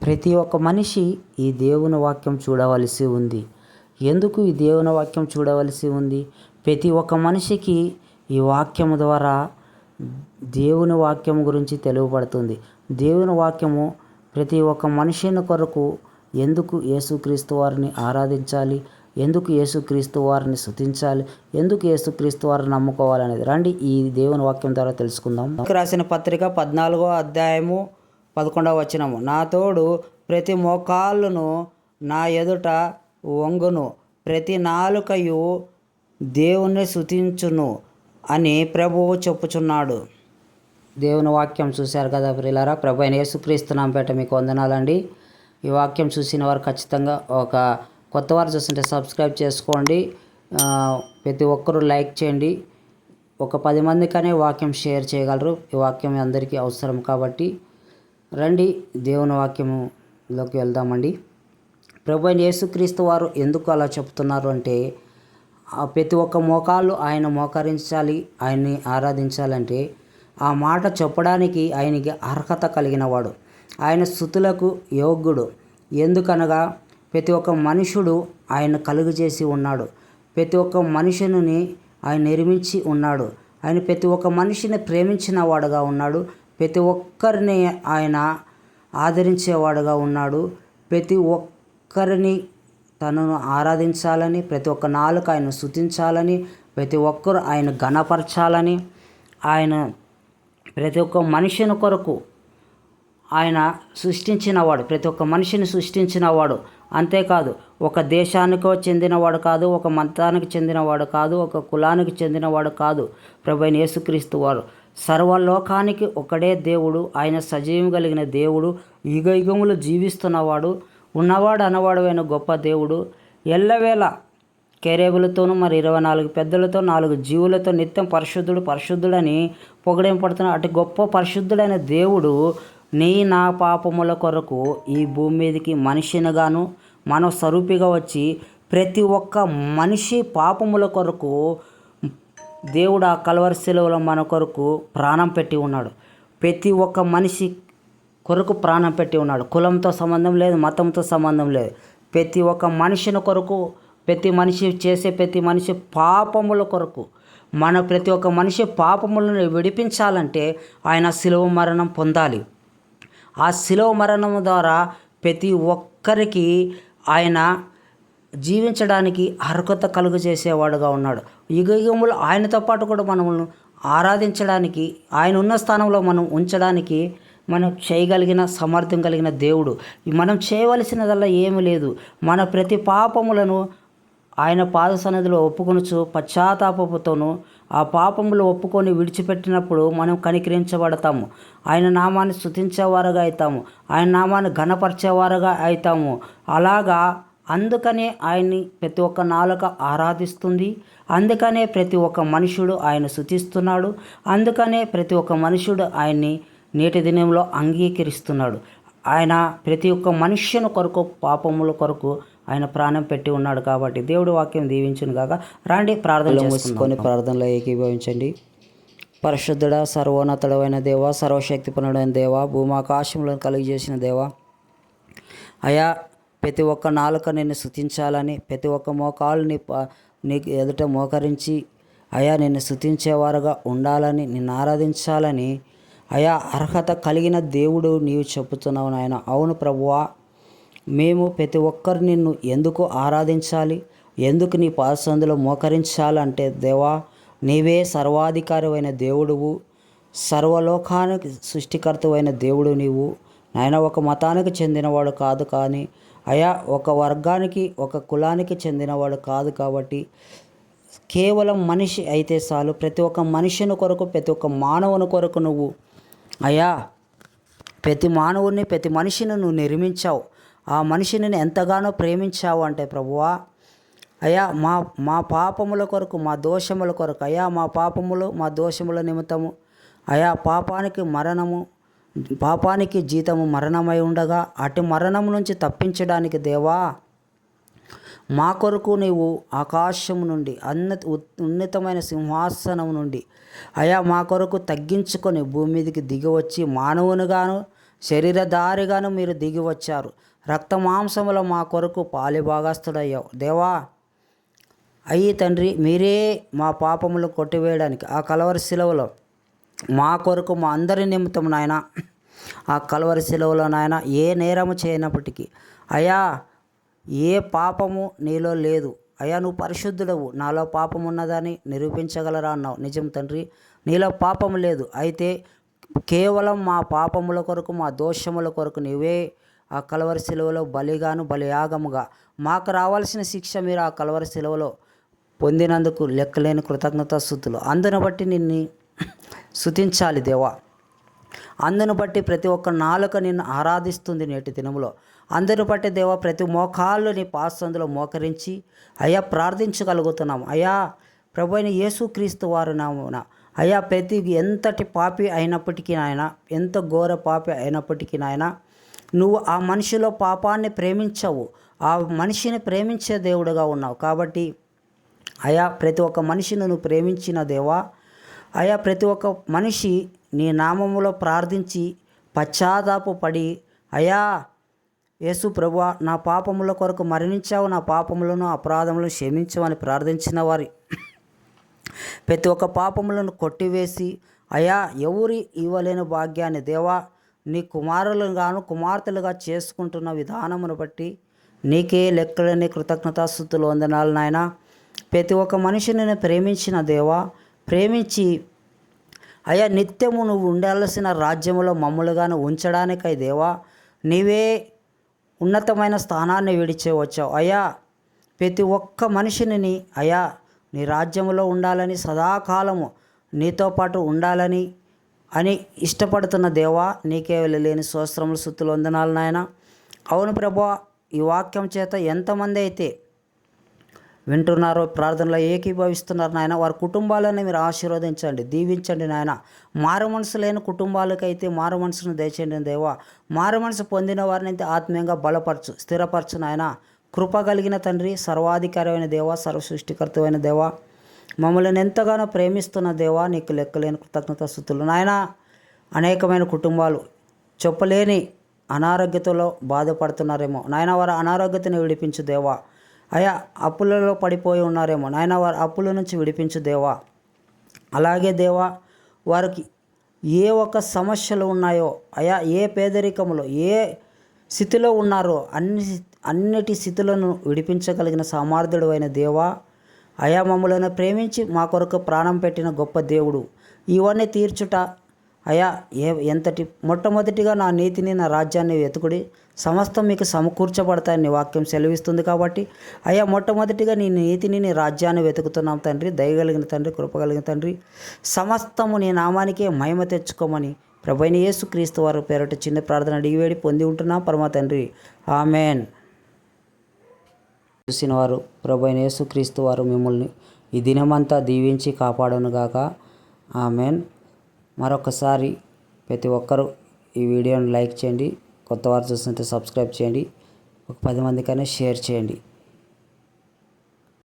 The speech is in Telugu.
ప్రతి ఒక్క మనిషి ఈ దేవుని వాక్యం చూడవలసి ఉంది. ఎందుకు ఈ దేవుని వాక్యం చూడవలసి ఉంది? ప్రతి ఒక్క మనిషికి ఈ వాక్యము ద్వారా దేవుని వాక్యం గురించి తెలియబడుతుంది. దేవుని వాక్యము ప్రతి ఒక్క మనిషిని కొరకు ఎందుకు యేసుక్రీస్తు వారిని ఆరాధించాలి, ఎందుకు యేసుక్రీస్తు వారిని స్తుతించాలి, ఎందుకు యేసుక్రీస్తు వారిని నమ్ముకోవాలనేది రండి ఈ దేవుని వాక్యం ద్వారా తెలుసుకుందాం. రాసిన పత్రిక 14వ అధ్యాయము 11వ వచనము. నా తోడు ప్రతి మోకాళ్ళును నా ఎదుట వంగును, ప్రతి నాలుకయు దేవుని స్తుతించును అని ప్రభువు చెప్పుచున్నాడు. దేవుని వాక్యం చూశారు కదా ప్రియులారా. ప్రభు అయిన యేసుక్రీస్తు నామముపేట మీకు వందనాలండి. ఈ వాక్యం చూసిన వారు ఖచ్చితంగా ఒక కొత్త వారు చూస్తుంటే సబ్స్క్రైబ్ చేసుకోండి. ప్రతి ఒక్కరూ లైక్ చేయండి. ఒక 10 మందికనే వాక్యం షేర్ చేయగలరు. ఈ వాక్యం అందరికీ అవసరం కాబట్టి రండి దేవుని వాక్యములోకి వెళ్దామండి. ప్రభు అయిన యేసుక్రీస్తు వారు ఎందుకు అలా చెప్తున్నారు అంటే, ప్రతి ఒక్క మోకాళ్ళు ఆయన మోకరించాలి, ఆయన్ని ఆరాధించాలంటే ఆ మాట చెప్పడానికి ఆయనకి అర్హత కలిగినవాడు, ఆయన స్తుతులకు యోగ్యుడు. ఎందుకనగా ప్రతి ఒక్క మనుషుడు ఆయన కలుగజేసి ఉన్నాడు, ప్రతి ఒక్క మనుషుని ఆయన నిర్మించి ఉన్నాడు, ఆయన ప్రతి ఒక్క మనిషిని ప్రేమించిన వాడుగా ఉన్నాడు, ప్రతి ఒక్కరిని ఆయన ఆదరించేవాడుగా ఉన్నాడు, ప్రతి ఒక్కరిని తనను ఆరాధించాలని, ప్రతి ఒక్క నాలుక ఆయన స్తుతించాలని, ప్రతి ఒక్కరు ఆయన ఘనపరచాలని, ఆయన ప్రతి ఒక్క మనిషిని కొరకు ఆయన సృష్టించినవాడు, ప్రతి ఒక్క మనిషిని సృష్టించినవాడు. అంతేకాదు ఒక దేశానికో చెందినవాడు కాదు, ఒక మతానికి చెందినవాడు కాదు, ఒక కులానికి చెందినవాడు కాదు. ప్రభు అయిన యేసుక్రీస్తు వారు సర్వలోకానికి ఒకడే దేవుడు, ఆయన సజీవం కలిగిన దేవుడు, యుగయుగములు జీవిస్తున్నవాడు, ఉన్నవాడు అనవాడు గొప్ప దేవుడు. ఎల్లవేళ కేరేబులతోనూ మరి 24 పెద్దలతో 4 జీవులతో నిత్యం పరిశుద్ధుడు పరిశుద్ధుడని పొగడేంపడుతున్న అటు గొప్ప పరిశుద్ధుడైన దేవుడు నా పాపముల కొరకు ఈ భూమి మీదకి మనిషినిగాను మానవ స్వరూపిగా వచ్చి ప్రతి ఒక్క మనిషి పాపముల కొరకు దేవుడు ఆ కల్వరి శిలువలో మన కొరకు ప్రాణం పెట్టి ఉన్నాడు. ప్రతి ఒక్క మనిషి కొరకు ప్రాణం పెట్టి ఉన్నాడు. కులంతో సంబంధం లేదు, మతంతో సంబంధం లేదు. ప్రతి ఒక్క మనిషిని కొరకు, ప్రతి మనిషి చేసే ప్రతి మనిషి పాపముల కొరకు, ప్రతి ఒక్క మనిషి పాపములను విడిపించాలంటే ఆయన శిలువ మరణం పొందాలి. ఆ శిలువ మరణం ద్వారా ప్రతి ఒక్కరికి ఆయన జీవించడానికి అర్హత కలుగు చేసేవాడుగా ఉన్నాడు. యుగయుగములు ఆయనతో పాటు కూడా మనల్ని ఆరాధించడానికి, ఆయన ఉన్న స్థానంలో మనం ఉంచడానికి మనం చేయగలిగిన సామర్థ్యం కలిగిన దేవుడు. మనం చేయవలసినదల్లా ఏమీ లేదు. మన ప్రతి పాపములను ఆయన పాద సన్నిధిలో ఒప్పుకొనుచు పశ్చాత్తాపముతోనూ ఆ పాపములు ఒప్పుకొని విడిచిపెట్టినప్పుడు మనం కనికరించబడతాము. ఆయన నామాన్ని స్తుతించేవారుగా అవుతాము, ఆయన నామాన్ని ఘనపరిచేవారుగా అవుతాము. అలాగా అందుకనే ఆయన్ని ప్రతి ఒక్క నాలుక ఆరాధిస్తుంది, అందుకనే ప్రతి ఒక్క మనుషుడు ఆయన స్తుతిస్తున్నాడు, అందుకనే ప్రతి ఒక్క మనుషుడు ఆయన్ని నేటి దినంలో అంగీకరిస్తున్నాడు. ఆయన ప్రతి ఒక్క మనుష్యుని కొరకు, పాపముల కొరకు ఆయన ప్రాణం పెట్టి ఉన్నాడు. కాబట్టి దేవుడి వాక్యం దీవించును గాక. రండి ప్రార్థన చేసుకొని ప్రార్థనలో ఏకీభవించండి. పరిశుద్ధుడా, సర్వోన్నతుడైన దేవ, సర్వశక్తిపరుడైన దేవ, భూమాకాశములను కలిగజేసిన దేవ, అయా ప్రతి ఒక్క నాలుక నిన్ను స్తుతించాలని, ప్రతి ఒక్క మోకాళ్ళని నీకు ఎదుట మోకరించి అయా నిన్ను స్తుతించేవారుగా ఉండాలని, నిన్ను ఆరాధించాలని అయా అర్హత కలిగిన దేవుడు నీవు చెప్పుతున్నావు నాయన. అవును ప్రభువా, మేము ప్రతి ఒక్కరు నిన్ను ఎందుకు ఆరాధించాలి, ఎందుకు నీ పాదసందులో మోకరించాలంటే దేవా, నీవే సర్వాధికారమైన దేవుడువు, సర్వలోకానికి సృష్టికర్తవైన దేవుడు నీవు నాయన. ఒక మతానికి చెందినవాడు కాదు, కానీ అయా ఒక వర్గానికి, ఒక కులానికి చెందినవాడు కాదు. కాబట్టి కేవలం మనిషి అయితే చాలు. ప్రతి ఒక్క మనిషిని కొరకు, ప్రతి ఒక్క మానవుని కొరకు నువ్వు అయా ప్రతి మానవుని, ప్రతి మనిషిని నువ్వు నిర్మించావు. ఆ మనిషిని ఎంతగానో ప్రేమించావు అంటే ప్రభువా, అయా మా పాపముల కొరకు, మా దోషముల కొరకు, అయా మా పాపములు, మా దోషముల నిమిత్తము అయా పాపానికి జీతము మరణమై ఉండగా అటు మరణం నుంచి తప్పించడానికి దేవా మా కొరకు నీవు ఆకాశం నుండి ఉన్నతమైన సింహాసనం నుండి అయా మా కొరకు తగ్గించుకొని భూమి మీదకి దిగివచ్చి మానవునిగాను శరీరధారిగాను మీరు దిగి వచ్చారు. రక్త మాంసములో మా కొరకు పాలిభాగస్తుడయ్యావు దేవా. అయ్యి తండ్రి, మీరే మా పాపములు కొట్టివేయడానికి ఆ కలవరి శిలువలో మా కొరకు మా అందరి నిమిత్తం నాయన, ఆ కలవరి శిలువలో నాయన ఏ నేరము చేయనప్పటికీ అయ్యా, ఏ పాపము నీలో లేదు అయ్యా, నువ్వు పరిశుద్ధుడవు, నాలో పాపం ఉన్నదని నిరూపించగలరా అన్నావు. నిజం తండ్రి, నీలో పాపము లేదు. అయితే కేవలం మా పాపముల కొరకు, మా దోషముల కొరకు నీవే ఆ కలవరి శిలువలో బలిగాను, బలియాగముగా మాకు రావాల్సిన శిక్ష మీరు ఆ కలవరి శిలువలో పొందినందుకు లెక్కలేని కృతజ్ఞతాస్తుతులు. అందును బట్టి నిన్ను స్తుతించాలి దేవా. అందును బట్టి ప్రతి ఒక్క నాలుక నిన్ను ఆరాధిస్తుంది నేటి దినములో. అందును బట్టి దేవా, ప్రతి మోకాళ్ళు నీ పాసందులో మోకరించి అయ్యా ప్రార్థించగలుగుతున్నాం. అయ్యా ప్రభు అయిన యేసుక్రీస్తు వారు నామున అయ్యా, ప్రతి ఎంతటి పాపి అయినప్పటికీ నాయన, ఎంత ఘోర పాపి అయినప్పటికీ నాయన, నువ్వు ఆ మనిషిలో పాపాన్ని ప్రేమించవు, ఆ మనిషిని ప్రేమించే దేవుడుగా ఉన్నావు. కాబట్టి అయా, ప్రతి ఒక్క మనిషిని నువ్వు ప్రేమించిన దేవా. అయా, ప్రతి ఒక్క మనిషి నీ నామములో ప్రార్థించి పశ్చాత్తాప పడి అయా యేసు ప్రభువా, నా పాపముల కొరకు మరణించావు, నా పాపములను అపరాధములను క్షమించమని ప్రార్థించిన వారి ప్రతి ఒక్క పాపములను కొట్టివేసి అయా, ఎవరి ఇవ్వలేని భాగ్యాన్ని దేవా నీ కుమారులుగాను కుమార్తెలుగా చేసుకుంటున్న విధానమును బట్టి నీకే లెక్కలేని కృతజ్ఞతాస్తుతులు వందనాలు నాయన. ప్రతి ఒక్క మనిషిని నేను ప్రేమించిన దేవా, ప్రేమించి అయ్యా నిత్యము నువ్వు ఉండాల్సిన రాజ్యములో మమ్ములుగాను ఉంచడానికై దేవా, నీవే ఉన్నతమైన స్థానాన్ని విడిచే వచ్చావు. అయ్యా, ప్రతి ఒక్క మనిషిని అయ్యా నీ రాజ్యములో ఉండాలని, సదాకాలము నీతో పాటు ఉండాలని అని ఇష్టపడుతున్న దేవా, నీకే వెళ్ళలేని స్తోత్రములు స్తుతులు వందనాలు నాయన. అవును ప్రభువా, ఈ వాక్యం చేత ఎంతమంది అయితే వింటున్నారో, ప్రార్థనలో ఏకీభవిస్తున్నారు నాయన, వారి కుటుంబాలను మీరు ఆశీర్వదించండి, దీవించండి నాయన. మారు మనసు లేని కుటుంబాలకైతే మారు మనసును దయచేయండి దేవా. మారు మనసు పొందిన వారిని అయితే ఆత్మీయంగా బలపరచు, స్థిరపరచు నాయన. కృప కలిగిన తండ్రి, సర్వాధికారమైన దేవా, సర్వ సృష్టికర్తమైన దేవా, మమ్మల్ని ఎంతగానో ప్రేమిస్తున్న దేవా, నీకు లెక్కలేని కృతజ్ఞతాస్తుతులు నాయన. అనేకమైన కుటుంబాలు చెప్పలేని అనారోగ్యతలో బాధపడుతున్నారేమో నాయన, వారి అనారోగ్యతను విడిపించు దేవా. అయా, అప్పులలో పడిపోయి ఉన్నారేమో నాయన, వారి అప్పుల నుంచి విడిపించు దేవా. అలాగే దేవా, వారికి ఏ ఒక్క సమస్యలు ఉన్నాయో అయా, ఏ పేదరికంలో ఏ స్థితిలో ఉన్నారో అన్నిటి స్థితులను విడిపించగలిగిన సామర్థ్యుడు అయిన దేవా. అయా, మమ్మలను ప్రేమించి మా కొరకు ప్రాణం పెట్టిన గొప్ప దేవుడు. ఇవన్నీ తీర్చుట అయా, ఎంతటి మొట్టమొదటిగా నా నీతిని, నా రాజ్యాన్ని వెతుకుడి, సమస్తం మీకు సమకూర్చబడతాయని నీ వాక్యం సెలవిస్తుంది. కాబట్టి అయ్యా, మొట్టమొదటిగా నీ నీతిని, నీ రాజ్యాన్ని వెతుకుతున్నాం తండ్రి. దయగలిగిన తండ్రి, కృపగలిగిన తండ్రి, సమస్తము నీ నామానికే మహిమ తెచ్చుకోమని ప్రభువైన యేసుక్రీస్తు వారి పేరట చిన్న ప్రార్థన అడిగి వేడి పొంది ఉంటున్నాం పరమ తండ్రి, ఆమెన్. చూసిన వారు ప్రభువైన యేసుక్రీస్తు వారు మిమ్మల్ని ఈ దినమంతా దీవించి కాపాడునుగాక, ఆమెన్. మరొకసారి ప్రతి ఒక్కరూ ఈ వీడియోని లైక్ చేయండి, కొత్త వారు చూస్తుంటే సబ్స్క్రైబ్ చేయండి, ఒక 10 మందికైనా షేర్ చేయండి.